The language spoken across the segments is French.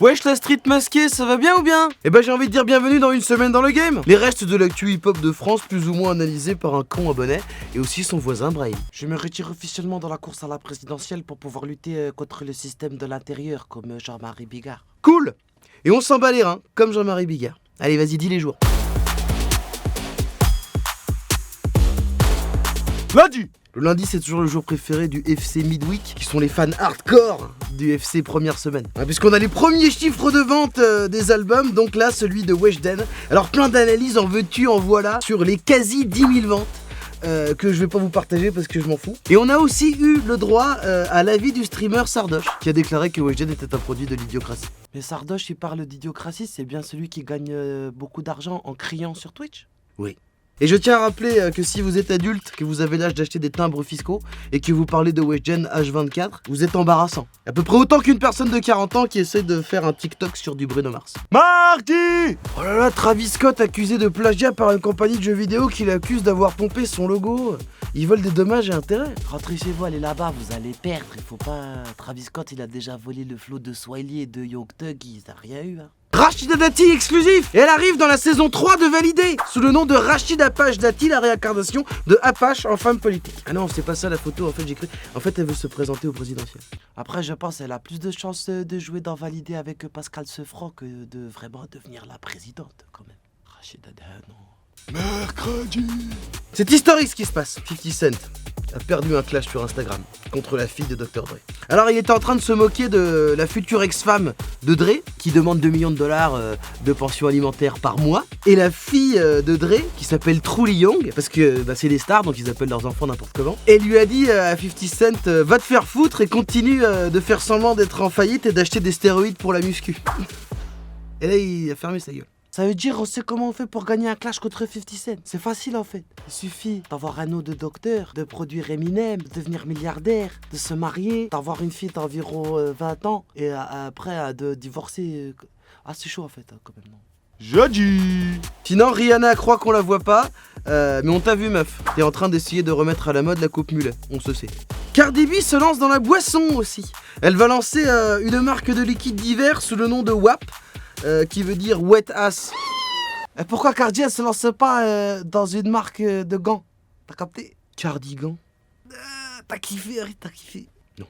Wesh la street masquée, ça va bien ou bien? Eh ben j'ai envie de dire bienvenue dans une semaine dans le game. Les restes de l'actu hip-hop de France plus ou moins analysés par un con abonné et aussi son voisin Brahim. Je me retire officiellement dans la course à la présidentielle pour pouvoir lutter contre le système de l'intérieur comme Jean-Marie Bigard. Cool. Et on s'en bat les reins comme Jean-Marie Bigard. Allez vas-y dis les jours. Lundi. Le lundi, c'est toujours le jour préféré du FC Midweek, qui sont les fans hardcore du FC première semaine. Puisqu'on a les premiers chiffres de vente des albums, donc là, celui de Weshden. Alors, plein d'analyses, en veux-tu, en voilà, sur les quasi 10 000 ventes. Que je vais pas vous partager parce que je m'en fous. Et on a aussi eu le droit à l'avis du streamer Sardoche, qui a déclaré que Weshden était un produit de l'idiocratie. Mais Sardoche, il parle d'idiocratie, c'est bien celui qui gagne beaucoup d'argent en criant sur Twitch? Oui. Et je tiens à rappeler que si vous êtes adulte, que vous avez l'âge d'acheter des timbres fiscaux et que vous parlez de Weshden H24, vous êtes embarrassant. À peu près autant qu'une personne de 40 ans qui essaie de faire un TikTok sur du Bruno Mars. Mardi! Oh là là, Travis Scott accusé de plagiat par une compagnie de jeux vidéo qui l'accuse d'avoir pompé son logo. Ils veulent des dommages et intérêts. Rentrez chez vous, allez là-bas, vous allez perdre. Il faut pas... Travis Scott, il a déjà volé le flow de Swiley et de Young Thug, il n'a rien eu, hein. Rachida Dati exclusif. Et elle arrive dans la saison 3 de Validé sous le nom de Rachid Apache Dati, la réincarnation de Apache en femme politique. Ah non, c'est pas ça la photo, en fait j'ai cru. En fait elle veut se présenter au présidentiel. Après je pense qu'elle a plus de chances de jouer dans Validé avec Pascal Sefranc que de vraiment devenir la présidente quand même. Rachida Dati, non. Mercredi. C'est historique ce qui se passe. 50 Cent a perdu un clash sur Instagram contre la fille de Dr. Dre. Alors il était en train de se moquer de la future ex-femme de Dre qui demande 2 millions de dollars de pension alimentaire par mois, et la fille de Dre qui s'appelle Truly Young, parce que c'est des stars donc ils appellent leurs enfants n'importe comment, et lui a dit à 50 Cent va te faire foutre et continue de faire semblant d'être en faillite et d'acheter des stéroïdes pour la muscu. Et là il a fermé sa gueule. Ça veut dire, on sait comment on fait pour gagner un clash contre 50 Cent. C'est facile en fait. Il suffit d'avoir un nom de docteur, de produire Eminem, de devenir milliardaire, de se marier, d'avoir une fille d'environ 20 ans et après de divorcer. Ah, c'est chaud en fait, quand même, non? Jeudi. Sinon, Rihanna croit qu'on la voit pas, mais on t'a vu, meuf. T'es en train d'essayer de remettre à la mode la coupe mulet, on se sait. Cardi B se lance dans la boisson aussi. Elle va lancer une marque de liquide d'hiver sous le nom de WAP. Qui veut dire wet ass. Et pourquoi Cardi elle se lance pas dans une marque de gants? T'as capté? Cardigan. T'as kiffé, Harry, t'as kiffé. Non.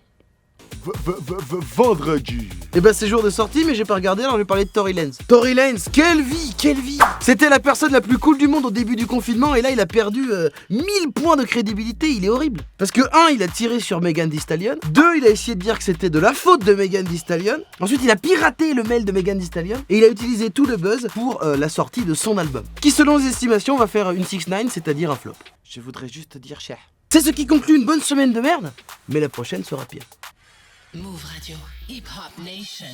Vendredi. Et ben c'est jour de sortie mais j'ai pas regardé, alors je vais parler de Tory Lanez. Tory Lanez, quelle vie, quelle vie. C'était la personne la plus cool du monde au début du confinement et là il a perdu 1000 points de crédibilité, il est horrible. Parce que 1, il a tiré sur Megan Thee Stallion. 2, il a essayé de dire que c'était de la faute de Megan Thee Stallion. Ensuite il a piraté le mail de Megan Thee Stallion et il a utilisé tout le buzz pour la sortie de son album. Qui selon les estimations va faire une 6ix9ine, c'est-à-dire un flop. Je voudrais juste dire cher. C'est ce qui conclut une bonne semaine de merde, mais la prochaine sera pire. Move Radio, Hip Hop Nation.